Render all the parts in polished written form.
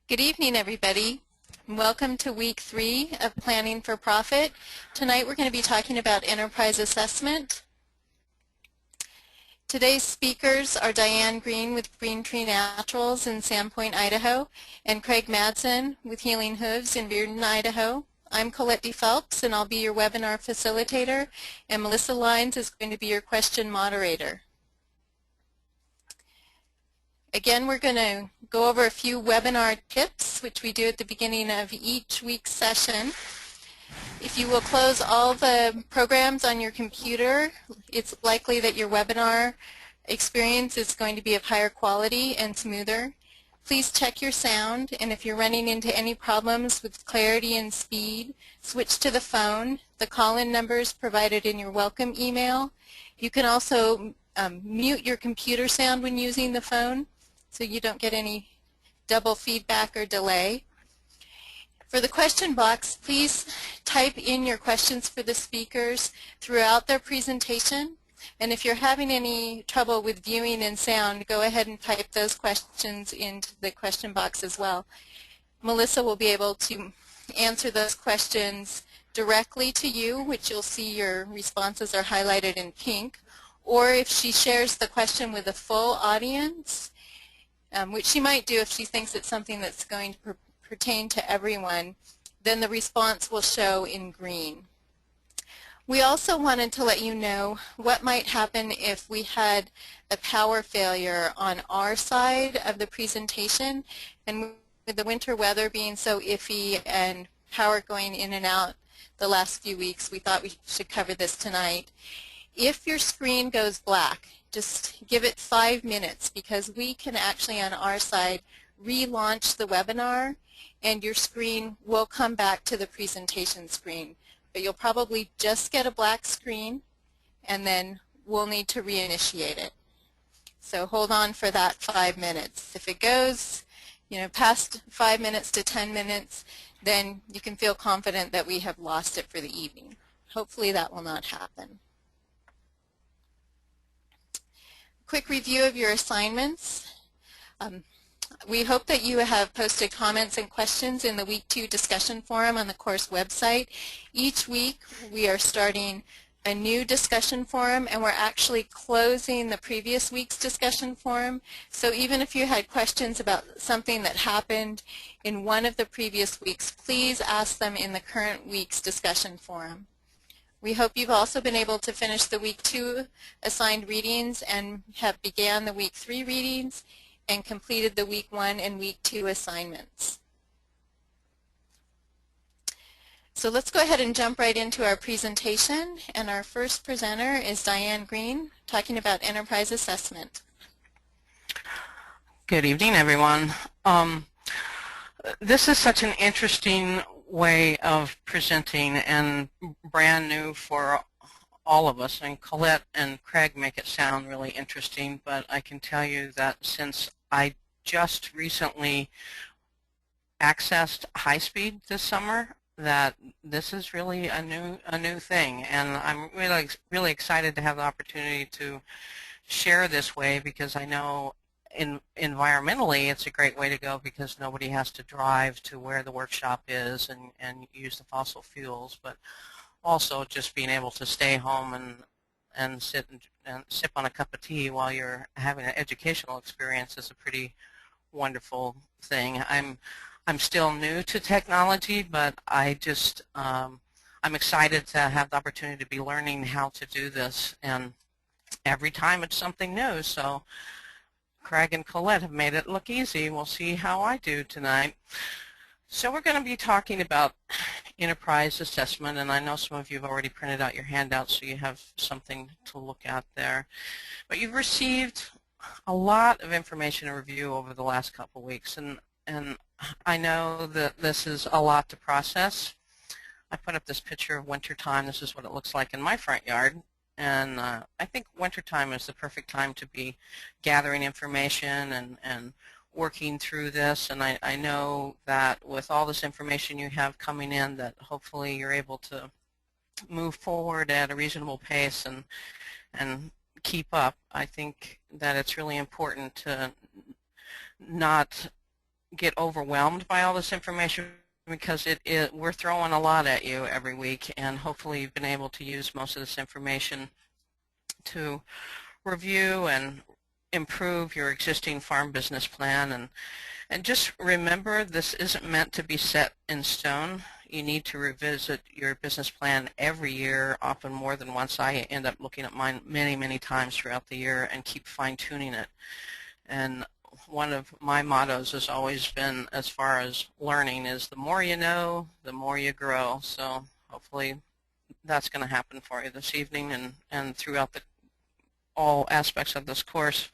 Good evening, everybody. Welcome to week 3 of Planning for Profit. Tonight we're going to be talking about enterprise assessment. Today's speakers are Diane Green with Green Tree Naturals in Sandpoint, Idaho, and Craig Madsen with Healing Hooves in Bearden, Idaho. I'm Colette D. Phelps, and I'll be your webinar facilitator, and Melissa Lines is going to be your question moderator. Again, we're going to go over a few webinar tips, which we do at the beginning of each week's session. If you will close all the programs on your computer, it's likely that your webinar experience is going to be of higher quality and smoother. Please check your sound, and if you're running into any problems with clarity and speed, switch to the phone. The call-in number is provided in your welcome email. You can also mute your computer sound when using the phone, so you don't get any double feedback or delay. For the question box, please type in your questions for the speakers throughout their presentation. And if you're having any trouble with viewing and sound, go ahead and type those questions into the question box as well. Melissa will be able to answer those questions directly to you, which you'll see your responses are highlighted in pink. Or if she shares the question with a full audience, which she might do if she thinks it's something that's going to pertain to everyone, then the response will show in green. We also wanted to let you know what might happen if we had a power failure on our side of the presentation, and with the winter weather being so iffy and power going in and out the last few weeks, we thought we should cover this tonight. If your screen goes black, just give it 5 minutes, because we can actually on our side relaunch the webinar and your screen will come back to the presentation screen. But you'll probably just get a black screen and then we'll need to reinitiate it. So hold on for that 5 minutes. If it goes past 5 minutes to 10 minutes, then you can feel confident that we have lost it for the evening. Hopefully that will not happen. Quick review of your assignments. We hope that you have posted comments and questions in the Week 2 discussion forum on the course website. Each week we are starting a new discussion forum, and we're actually closing the previous week's discussion forum. So even if you had questions about something that happened in one of the previous weeks, please ask them in the current week's discussion forum. We hope you've also been able to finish the Week 2 assigned readings and have began the Week 3 readings and completed the Week 1 and Week 2 assignments. So let's go ahead and jump right into our presentation. And our first presenter is Diane Green, talking about enterprise assessment. Good evening, everyone. This is such an interesting way of presenting and brand new for all of us, and Colette and Craig make it sound really interesting, but I can tell you that since I just recently accessed high speed this summer, that this is really a new thing, and I'm really excited to have the opportunity to share this way, because I know environmentally it's a great way to go, because nobody has to drive to where the workshop is and use the fossil fuels, but also just being able to stay home and sit and sip on a cup of tea while you're having an educational experience is a pretty wonderful thing. I'm still new to technology, but I'm excited to have the opportunity to be learning how to do this, and every time it's something new. So Craig and Colette have made it look easy. We'll see how I do tonight. So we're going to be talking about enterprise assessment, and I know some of you have already printed out your handouts, so you have something to look at there. But you've received a lot of information and review over the last couple weeks, and I know that this is a lot to process. I put up this picture of wintertime. This is what it looks like in my front yard. And I think wintertime is the perfect time to be gathering information and working through this. And I know that with all this information you have coming in, that hopefully you're able to move forward at a reasonable pace and keep up. I think that it's really important to not get overwhelmed by all this information, because we're throwing a lot at you every week, and hopefully you've been able to use most of this information to review and improve your existing farm business plan. And just remember, this isn't meant to be set in stone. You need to revisit your business plan every year, often more than once. I end up looking at mine many, many times throughout the year and keep fine-tuning it. And one of my mottos has always been, as far as learning, is the more you know, the more you grow. So hopefully that's going to happen for you this evening and throughout all aspects of this course.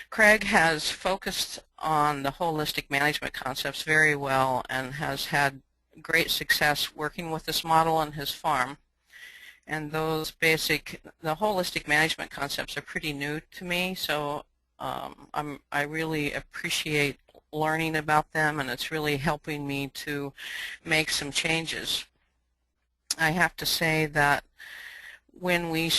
Craig has focused on the holistic management concepts very well and has had great success working with this model on his farm. And the holistic management concepts are pretty new to me, so I really appreciate learning about them, and it's really helping me to make some changes. I have to say that when we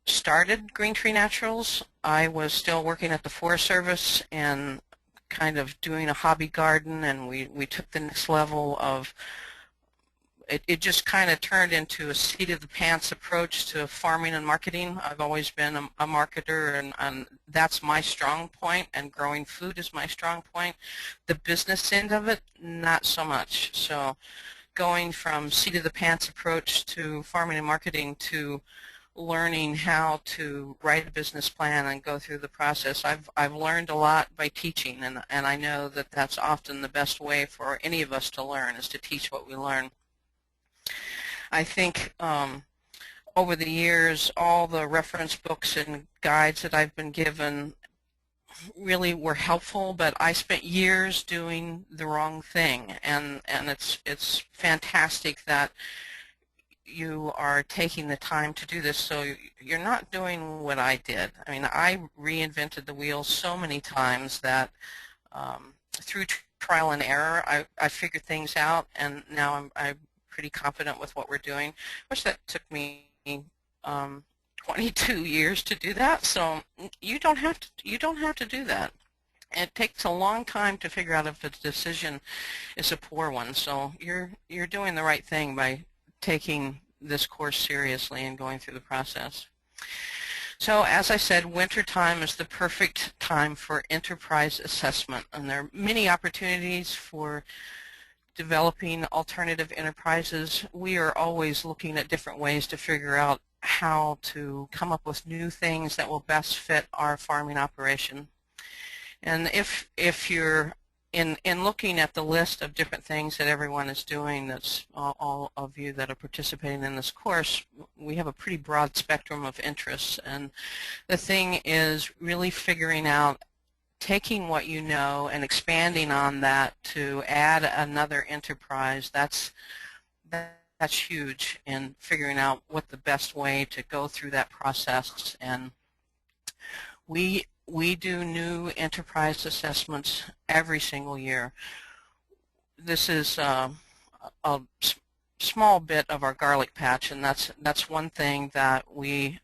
started Green Tree Naturals, I was still working at the Forest Service and kind of doing a hobby garden, and we took the next level of it just kind of turned into a seat-of-the-pants approach to farming and marketing. I've always been a marketer, and that's my strong point, and growing food is my strong point. The business end of it, not so much. So going from seat-of-the-pants approach to farming and marketing to learning how to write a business plan and go through the process, I've learned a lot by teaching, and I know that that's often the best way for any of us to learn, is to teach what we learn. I think over the years, all the reference books and guides that I've been given really were helpful, but I spent years doing the wrong thing, and it's fantastic that you are taking the time to do this, so you're not doing what I did. I mean, I reinvented the wheel so many times that through trial and error, I figured things out, and now I'm pretty confident with what we're doing, which that took me 22 years to do that. So you don't have to do that. It takes a long time to figure out if a decision is a poor one. So you're doing the right thing by taking this course seriously and going through the process. So as I said, winter time is the perfect time for enterprise assessment, and there are many opportunities for developing alternative enterprises. We are always looking at different ways to figure out how to come up with new things that will best fit our farming operation. And if you're in looking at the list of different things that everyone is doing, that's all of you that are participating in this course, we have a pretty broad spectrum of interests. And the thing is really figuring out, taking what you know and expanding on that to add another enterprise. That's huge in figuring out what the best way to go through that process. And we do new enterprise assessments every single year. This is a small bit of our garlic patch, and that's one thing that we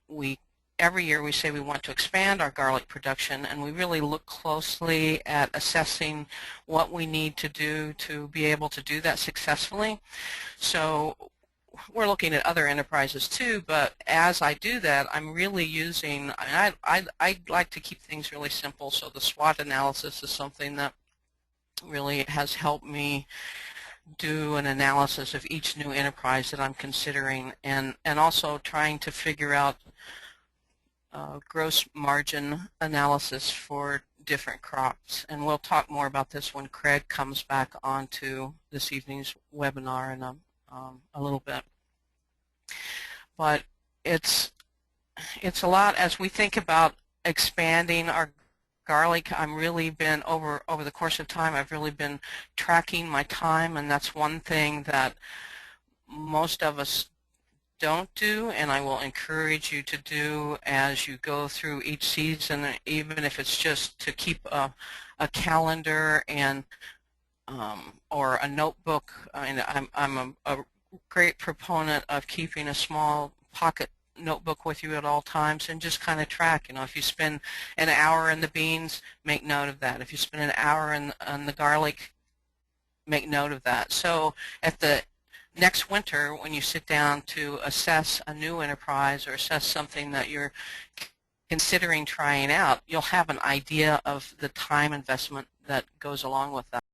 every year we say we want to expand our garlic production, and we really look closely at assessing what we need to do to be able to do that successfully. So we're looking at other enterprises too, but as I do that, I'm really using, I like to keep things really simple, so the SWOT analysis is something that really has helped me do an analysis of each new enterprise that I'm considering, and also trying to figure out gross margin analysis for different crops. And we'll talk more about this when Craig comes back onto this evening's webinar in a little bit. But it's a lot as we think about expanding our garlic. I'm really been over the course of time, I've really been tracking my time, and that's one thing that most of us don't do, and I will encourage you to do as you go through each season, even if it's just to keep a calendar and or a notebook. I mean, I'm a great proponent of keeping a small pocket notebook with you at all times and just kind of track. You know, if you spend an hour in the beans, make note of that. If you spend an hour on the garlic, make note of that. So at the next winter, when you sit down to assess a new enterprise or assess something that you're considering trying out, you'll have an idea of the time investment that goes along with that.